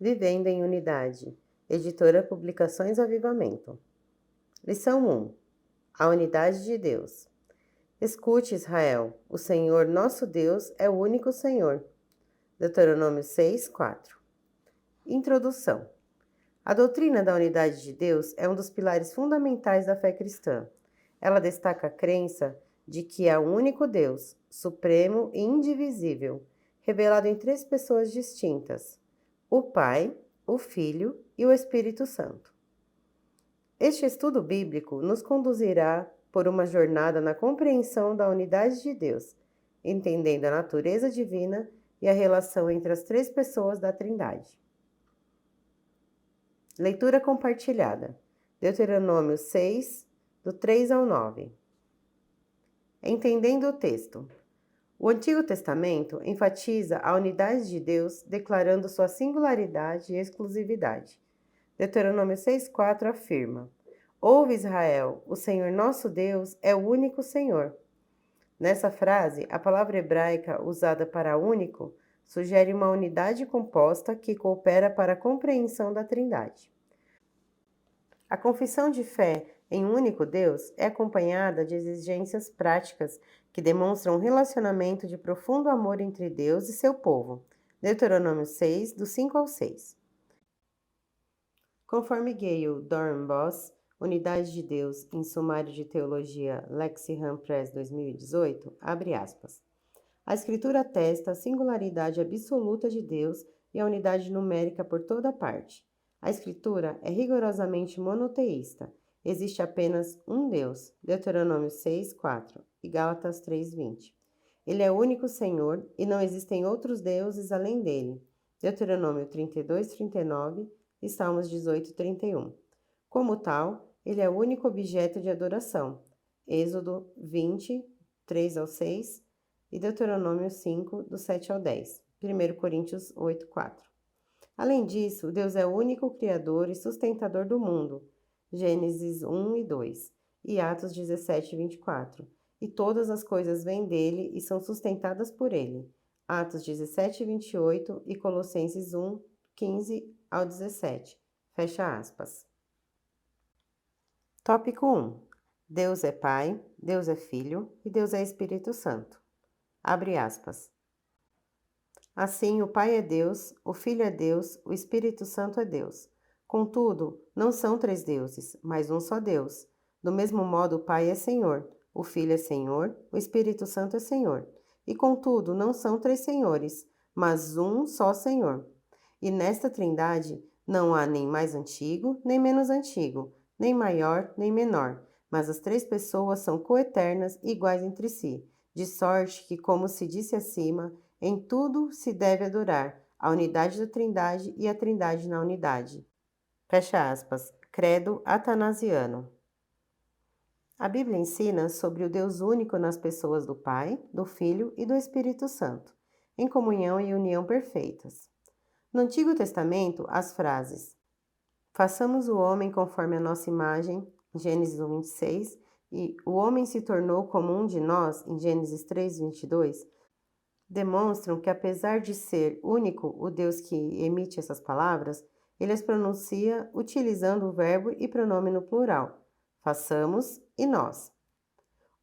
Vivendo em Unidade. Editora Publicações Avivamento. Lição 1. A unidade de Deus. Escute, Israel, o Senhor nosso Deus é o único Senhor. Deuteronômio 6, 4. Introdução. A doutrina da unidade de Deus é um dos pilares fundamentais da fé cristã. Ela destaca a crença de que há um único Deus, supremo e indivisível, revelado em três pessoas distintas: o Pai, o Filho e o Espírito Santo. Este estudo bíblico nos conduzirá por uma jornada na compreensão da unidade de Deus, entendendo a natureza divina e a relação entre as três pessoas da Trindade. Leitura compartilhada. Deuteronômio 6, do 3 ao 9. Entendendo o texto. O Antigo Testamento enfatiza a unidade de Deus, declarando sua singularidade e exclusividade. Deuteronômio 6,4 afirma: Ouve, Israel, o Senhor nosso Deus é o único Senhor. Nessa frase, a palavra hebraica usada para único sugere uma unidade composta que coopera para a compreensão da Trindade. A confissão de fé em um único Deus é acompanhada de exigências práticas que demonstram um relacionamento de profundo amor entre Deus e seu povo. Deuteronômio 6, do 5 ao 6. Conforme Gayle Doornbos, Unidade de Deus, em Sumário de Teologia Lexham Press 2018, abre aspas. A Escritura atesta a singularidade absoluta de Deus e a unidade numérica por toda parte. A Escritura é rigorosamente monoteísta. Existe apenas um Deus, Deuteronômio 6, 4 e Gálatas 3, 20. Ele é o único Senhor e não existem outros deuses além dele, Deuteronômio 32, 39 e Salmos 18, 31. Como tal, ele é o único objeto de adoração, Êxodo 20, 3 ao 6 e Deuteronômio 5, do 7 ao 10, 1 Coríntios 8, 4. Além disso, Deus é o único Criador e sustentador do mundo, Gênesis 1 e 2, e Atos 17, 24. E todas as coisas vêm dele e são sustentadas por ele, Atos 17, 28 e Colossenses 1, 15 ao 17. Fecha aspas. Tópico 1. Deus é Pai, Deus é Filho e Deus é Espírito Santo. Abre aspas. Assim, o Pai é Deus, o Filho é Deus, o Espírito Santo é Deus. Contudo, não são três deuses, mas um só Deus. Do mesmo modo, o Pai é Senhor, o Filho é Senhor, o Espírito Santo é Senhor. E contudo, não são três senhores, mas um só Senhor. E nesta Trindade não há nem mais antigo, nem menos antigo, nem maior, nem menor, mas as três pessoas são coeternas e iguais entre si, de sorte que, como se disse acima, em tudo se deve adorar a unidade da Trindade e a Trindade na unidade. Fecha aspas. Credo Atanasiano. A Bíblia ensina sobre o Deus único nas pessoas do Pai, do Filho e do Espírito Santo, em comunhão e união perfeitas. No Antigo Testamento, as frases façamos o homem conforme a nossa imagem, Gênesis 1, 26, e o homem se tornou como um de nós, em Gênesis 3, 22, demonstram que, apesar de ser único o Deus que emite essas palavras, ele as pronuncia utilizando o verbo e pronome no plural, façamos e nós.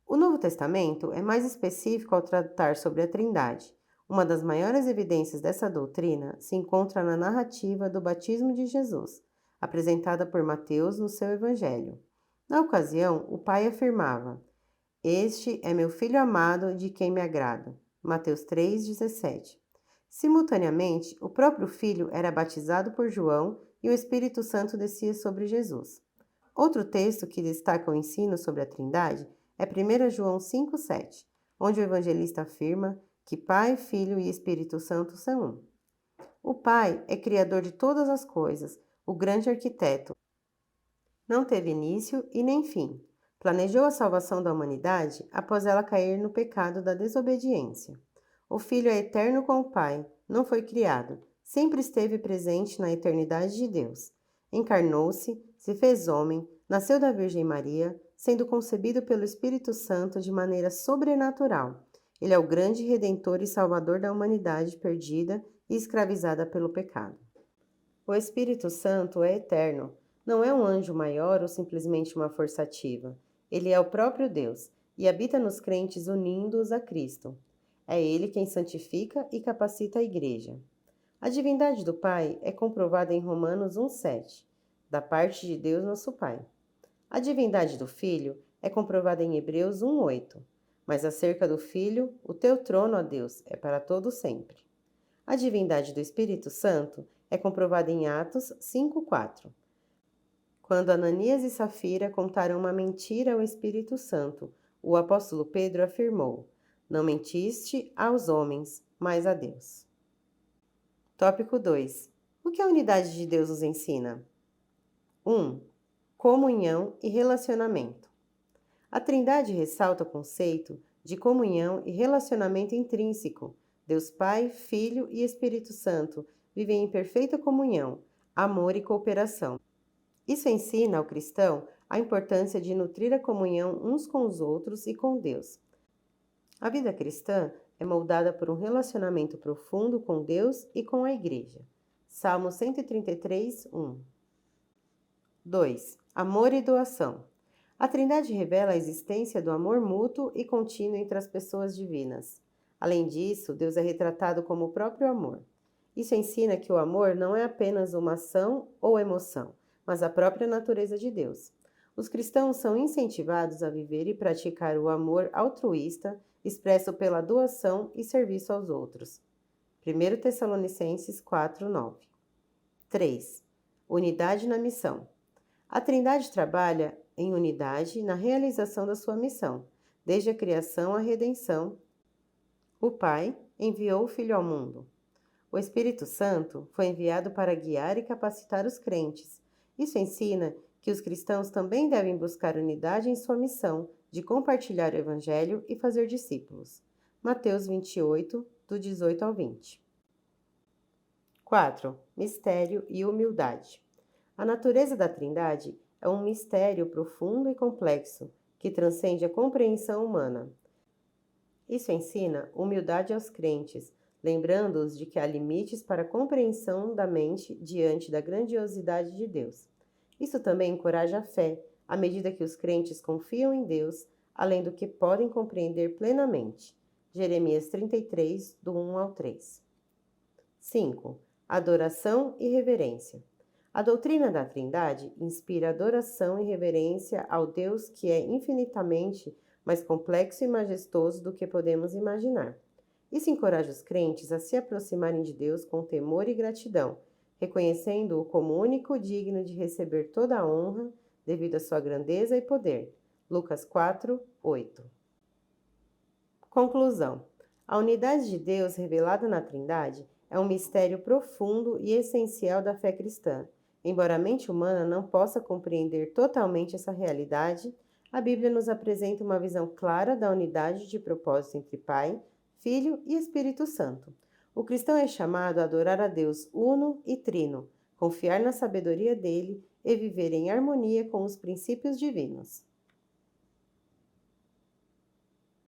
O Novo Testamento é mais específico ao tratar sobre a Trindade. Uma das maiores evidências dessa doutrina se encontra na narrativa do batismo de Jesus, apresentada por Mateus no seu Evangelho. Na ocasião, o Pai afirmava: Este é meu Filho amado, de quem me agrado. Mateus 3,17. Simultaneamente, o próprio Filho era batizado por João e o Espírito Santo descia sobre Jesus. Outro texto que destaca o ensino sobre a Trindade é 1 João 5,7, onde o evangelista afirma que Pai, Filho e Espírito Santo são um. O Pai é criador de todas as coisas, o grande arquiteto. Não teve início e nem fim. Planejou a salvação da humanidade após ela cair no pecado da desobediência. O Filho é eterno com o Pai, não foi criado, sempre esteve presente na eternidade de Deus. Encarnou-se, se fez homem, nasceu da Virgem Maria, sendo concebido pelo Espírito Santo de maneira sobrenatural. Ele é o grande Redentor e Salvador da humanidade perdida e escravizada pelo pecado. O Espírito Santo é eterno. Não é um anjo maior ou simplesmente uma força ativa. Ele é o próprio Deus e habita nos crentes unindo-os a Cristo. É Ele quem santifica e capacita a Igreja. A divindade do Pai é comprovada em Romanos 1,7, da parte de Deus nosso Pai. A divindade do Filho é comprovada em Hebreus 1,8, mas acerca do Filho, o teu trono, ó Deus, é para todo sempre. A divindade do Espírito Santo é comprovada em Atos 5,4, quando Ananias e Safira contaram uma mentira ao Espírito Santo. O apóstolo Pedro afirmou: não mentiste aos homens, mas a Deus. Tópico 2. O que a unidade de Deus nos ensina? 1. Comunhão e relacionamento. A Trindade ressalta o conceito de comunhão e relacionamento intrínseco. Deus Pai, Filho e Espírito Santo vivem em perfeita comunhão, amor e cooperação. Isso ensina ao cristão a importância de nutrir a comunhão uns com os outros e com Deus. A vida cristã é moldada por um relacionamento profundo com Deus e com a Igreja. Salmo 133, 1. 2. Amor e doação. A Trindade revela a existência do amor mútuo e contínuo entre as pessoas divinas. Além disso, Deus é retratado como o próprio amor. Isso ensina que o amor não é apenas uma ação ou emoção, mas a própria natureza de Deus. Os cristãos são incentivados a viver e praticar o amor altruísta, expresso pela doação e serviço aos outros. 1 Tessalonicenses 4:9. 3. Unidade na missão. A Trindade trabalha em unidade na realização da sua missão, desde a criação à redenção. O Pai enviou o Filho ao mundo. O Espírito Santo foi enviado para guiar e capacitar os crentes. Isso ensina que os cristãos também devem buscar unidade em sua missão de compartilhar o Evangelho e fazer discípulos. Mateus 28, do 18 ao 20. 4. Mistério e humildade. A natureza da Trindade é um mistério profundo e complexo, que transcende a compreensão humana. Isso ensina humildade aos crentes, lembrando-os de que há limites para a compreensão da mente diante da grandiosidade de Deus. Isso também encoraja a fé, à medida que os crentes confiam em Deus, além do que podem compreender plenamente. Jeremias 33, do 1 ao 3. 5. Adoração e reverência. A doutrina da Trindade inspira adoração e reverência ao Deus que é infinitamente mais complexo e majestoso do que podemos imaginar. Isso encoraja os crentes a se aproximarem de Deus com temor e gratidão, reconhecendo-o como único digno de receber toda a honra devido à sua grandeza e poder. Lucas 4, 8. Conclusão. A unidade de Deus revelada na Trindade é um mistério profundo e essencial da fé cristã. Embora a mente humana não possa compreender totalmente essa realidade, a Bíblia nos apresenta uma visão clara da unidade de propósito entre Pai, Filho e Espírito Santo. O cristão é chamado a adorar a Deus uno e trino, confiar na sabedoria dele e viver em harmonia com os princípios divinos.